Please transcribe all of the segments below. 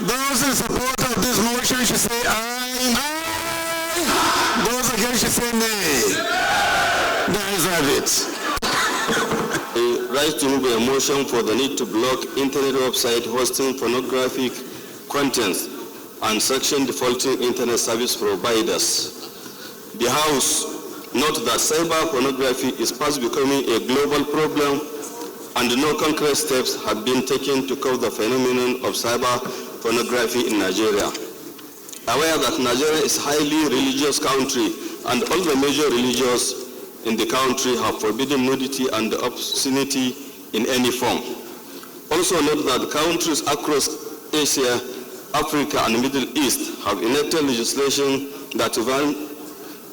Those in support of this motion should say aye. Aye. Those against should say nay. The ayes have it. I rise to move a motion for the need to block internet website hosting pornographic contents and sanction defaulting internet service providers. The House note that cyber pornography is fast becoming a global problem and no concrete steps have been taken to curb the phenomenon of cyber pornography in Nigeria. Aware that Nigeria is a highly religious country and all the major religions in the country have forbidden nudity and obscenity in any form. Also note that countries across Asia, Africa, and the Middle East have enacted legislation that ban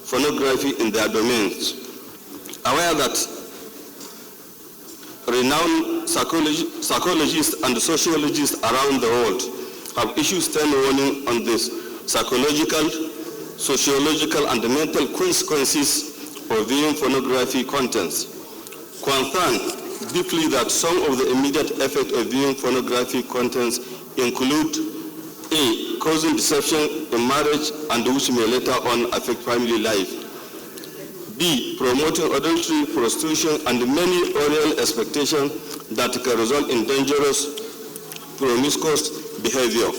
pornography in their domains. Aware that renowned psychologists and sociologists around the world have issued stern warning on this psychological, sociological, and mental consequences of viewing pornography contents. Concerned deeply that some of the immediate effects of viewing pornography contents include A. Causing deception in marriage and which may later on affect family life. B. Promoting adultery, prostitution, and many oral expectations that can result in dangerous, promiscuous behavior.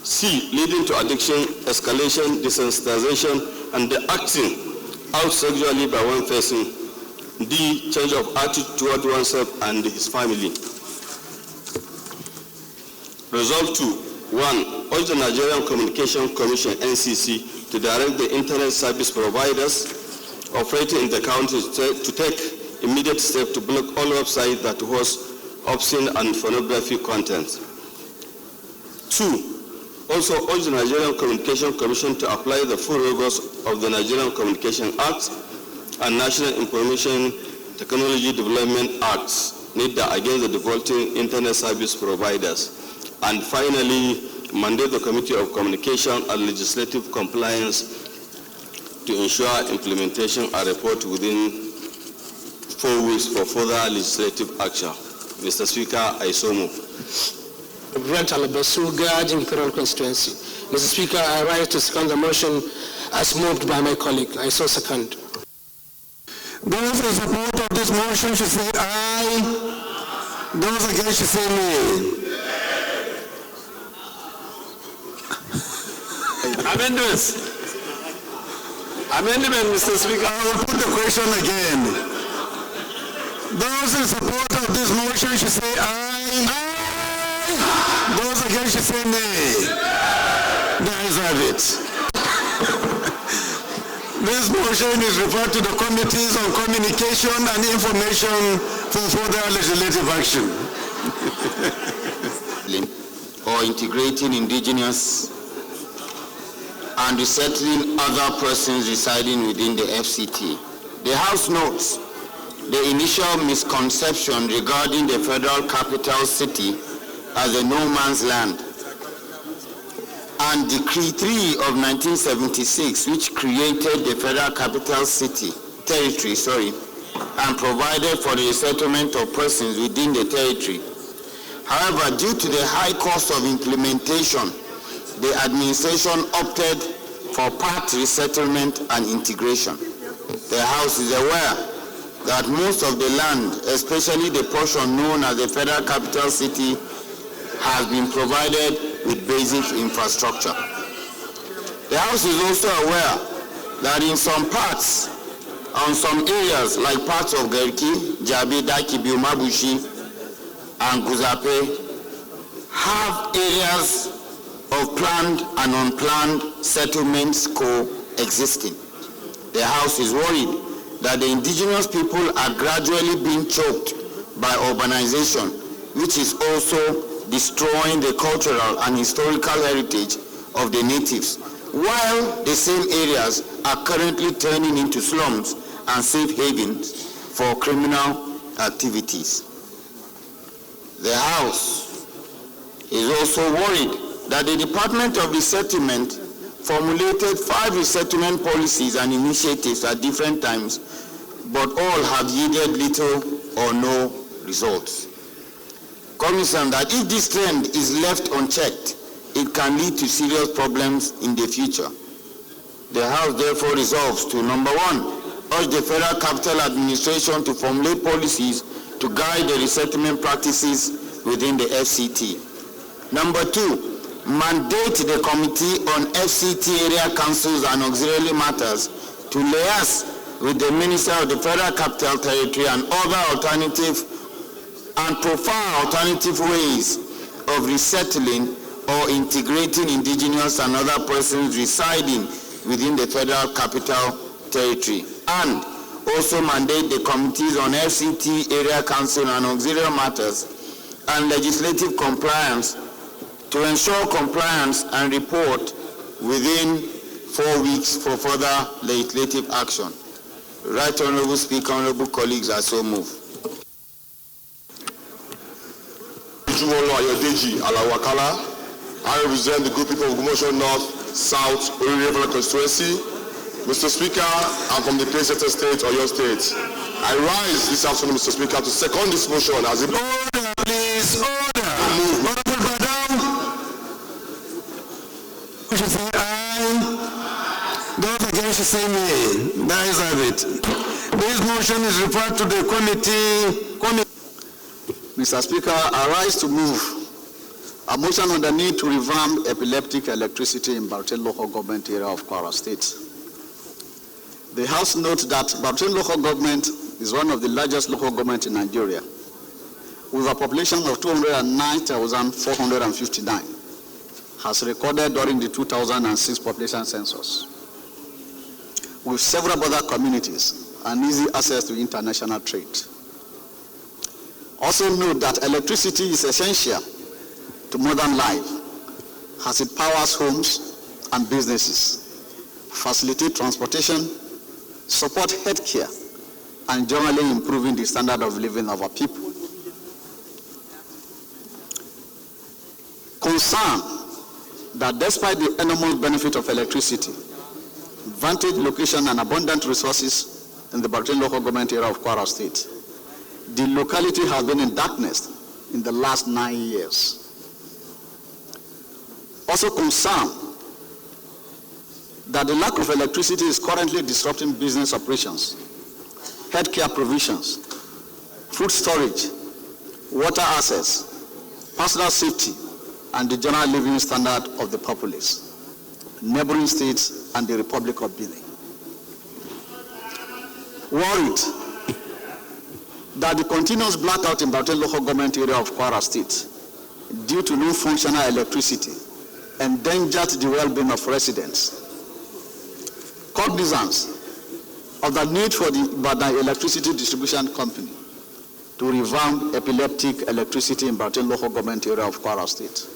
C. Leading to addiction, escalation, desensitization, and the acting out sexually by one person. D. Change of attitude toward oneself and his family. Resolve 2. 1. Urge the Nigerian Communication Commission, NCC, to direct the internet service providers operating in the country to take immediate steps to block all websites that host obscene and pornography content. 2. Also urge the Nigerian Communication Commission to apply the full rigors of the Nigerian Communication Act and National Information Technology Development Acts needed against the defaulting internet service providers. And finally, mandate the Committee of Communication and Legislative Compliance to ensure implementation and report within 4 weeks for further legislative action. Mr. Speaker, I so move. Brent Alabasu, Gajin Imperial Constituency. Mr. Speaker, I rise to second the motion as moved by my colleague. I so second. Those in support of this motion should say aye. Those against should say nay. Amendments. Amendment, Mr. Speaker. I will put the question again. Those in support of this motion should say aye. Aye. Those against should say nay. The ayes have it. This motion is referred to the Committees on Communication and Information for further legislative action. Or integrating indigenous and resettling other persons residing within the FCT. The House notes the initial misconception regarding the federal capital city as a no man's land, and Decree 3 of 1976, which created the federal capital territory, and provided for the resettlement of persons within the territory. However, due to the high cost of implementation, the administration opted for part resettlement and integration. The House is aware that most of the land, especially the portion known as the Federal Capital City, has been provided with basic infrastructure. The House is also aware that in some parts, on some areas like parts of Gerki, Jabi, Daki, Biumabushi, and Guzape, have areas of planned and unplanned settlements coexisting. The House is worried that the indigenous people are gradually being choked by urbanization, which is also destroying the cultural and historical heritage of the natives, while the same areas are currently turning into slums and safe havens for criminal activities. The House is also worried that the Department of Resettlement formulated 5 resettlement policies and initiatives at different times, but all have yielded little or no results. Cognizant that if this trend is left unchecked, it can lead to serious problems in the future. The House therefore resolves to, number one, urge the Federal Capital Administration to formulate policies to guide the resettlement practices within the FCT. Number two, mandate the Committee on FCT Area Councils and Auxiliary Matters to liaise with the Minister of the Federal Capital Territory and other alternative and profile alternative ways of resettling or integrating indigenous and other persons residing within the Federal Capital Territory, and also mandate the committees on FCT, Area Council and Auxiliary Matters and legislative compliance to ensure compliance and report within 4 weeks for further legislative action. Right Honorable Speaker, honorable colleagues, I so move. I represent the good people of Gumosho North, South, Orire constituency. Mr. Speaker, I'm from the Placesetter State, Oyo State. I rise this afternoon, Mr. Speaker, to second this motion as a... Order, please, order. Honorable Bartin. We should say aye. Those against should say nay. That is of it. This motion is referred to the committee. Mr. Speaker, I rise to move a motion on the need to revamp epileptic electricity in Bartin local government area of Kwara State. The House notes that Bartin local government is one of the largest local governments in Nigeria, with a population of 209,459, has recorded during the 2006 population census, with several other communities and easy access to international trade. Also note that electricity is essential to modern life, as it powers homes and businesses, facilitate transportation, support healthcare, and generally improving the standard of living of our people. Concern that despite the enormous benefit of electricity, vantage location and abundant resources in the Bartin local government area of Kwara State, the locality has been in darkness in the last 9 years. Also concerned that the lack of electricity is currently disrupting business operations, healthcare provisions, food storage, water access, personal safety, and the general living standard of the populace, neighboring states, and the Republic of Benin. Worried that the continuous blackout in Bartin local government area of Kwara State due to non-functional electricity endangered the well-being of residents. Cognizance of the need for the Bartin Electricity Distribution Company to revamp epileptic electricity in Bartin local government area of Kwara State.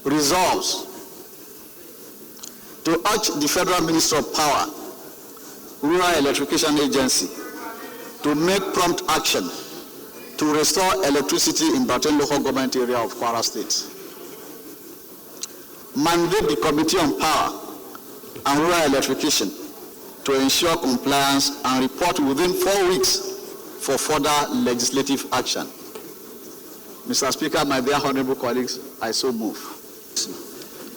Resolves to urge the Federal Minister of Power, Rural Electrification Agency, to make prompt action to restore electricity in Bartin local government area of Kwara State. Mandate the Committee on Power and Rural Electrification to ensure compliance and report within 4 weeks for further legislative action. Mr. Speaker, my dear honorable colleagues, I so move.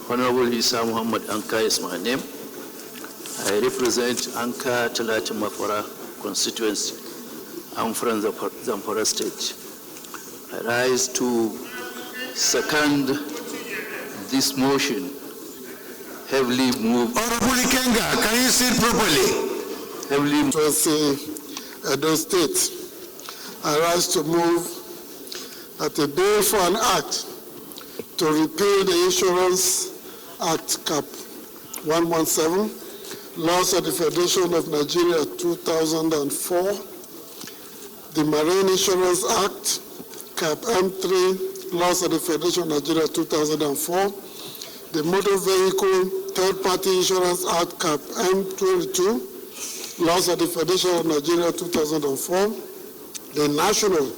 Honorable Isa Muhammad Anka is my name. I represent Anka Talati Mafara constituency. I'm from Zamfara State. I rise to second this motion, heavily moved. Honorable Ikenga, can you sit properly? Heavily moved. Edo State. I rise to move that a bill for an act to repeal the Insurance Act Cap 117, Laws of the Federation of Nigeria 2004, the Marine Insurance Act, Cap M3, Laws of the Federation of Nigeria 2004, the Motor Vehicle Third-Party Insurance Act, Cap M22, Laws of the Federation of Nigeria 2004, the National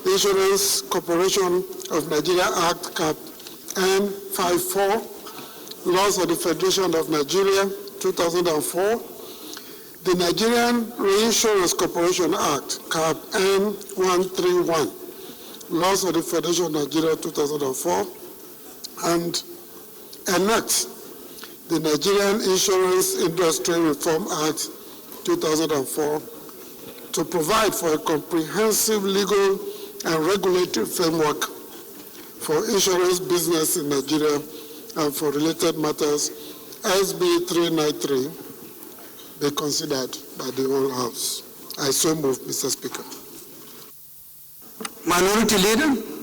Insurance Corporation of Nigeria Act, Cap M54, Laws of the Federation of Nigeria 2004, the Nigerian Reinsurance Corporation Act, Cap M131, Laws of the Federation of Nigeria 2004, and enact the Nigerian Insurance Industry Reform Act 2004 to provide for a comprehensive legal and regulatory framework for insurance business in Nigeria and for related matters, SB 393, be considered by the whole House. I so move, Mr. Speaker. Minority Leader.